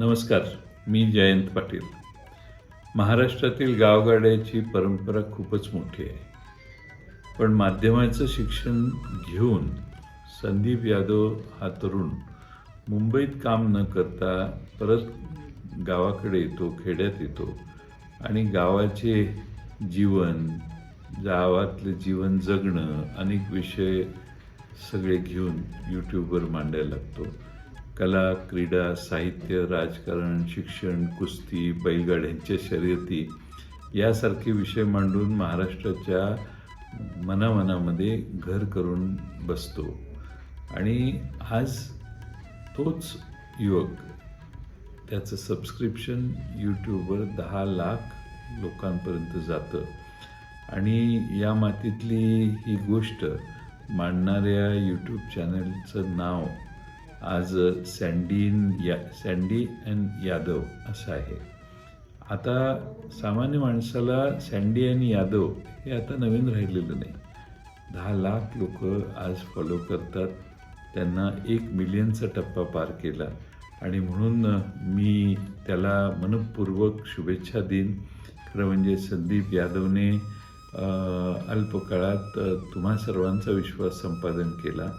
नमस्कार, मी जयंत पाटील. महाराष्ट्रातील गावगाड्याची परंपरा खूपच मोठी आहे. पण माध्यमाचं शिक्षण घेऊन संदीप यादव हा तरुण मुंबईत काम न करता परत गावाकडे येतो, खेड्यात येतो आणि गावाचे जीवन, गावातलं जीवन जगणं, अनेक विषय सगळे घेऊन यूट्यूबवर मांडायला लागतो. कला, क्रीडा, साहित्य, राजकारण, शिक्षण, कुस्ती, बैलगाड्यांच्या शर्यती यासारखे विषय मांडून महाराष्ट्राच्या मनामनामध्ये घर करून बसतो. आणि आज तोच युवक त्याचं सबस्क्रिप्शन यूट्यूबवर 10 लाख लोकांपर्यंत जातं. आणि या मातीतली ही गोष्ट मांडणाऱ्या यूट्यूब चॅनलचं नाव आज सँडी एन यादव असं आहे. आता सामान्य माणसाला सँडी एन यादव हे आता नवीन राहिलेलं नाही. 10 लाख लोक आज फॉलो करतात. त्यांना 1 मिलियनचा टप्पा पार केला आणि म्हणून मी त्याला मनपूर्वक शुभेच्छा देईन. खरं म्हणजे संदीप यादवने अल्प काळात तुम्हा सर्वांचा विश्वास संपादन केला.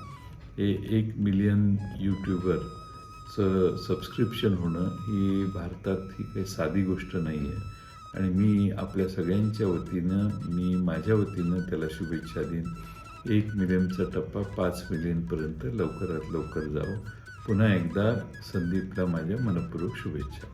हे 1 मिलियन यूट्यूबरचं सबस्क्रिप्शन होणं ही भारतात ही काही साधी गोष्ट नाही आहे. आणि मी आपल्या सगळ्यांच्या वतीनं, माझ्या वतीनं त्याला शुभेच्छा देईन. 1 मिलियनचा टप्पा 5 मिलियनपर्यंत लवकरात लवकर जावं. पुन्हा एकदा संदीपला माझ्या मनपूर्वक शुभेच्छा.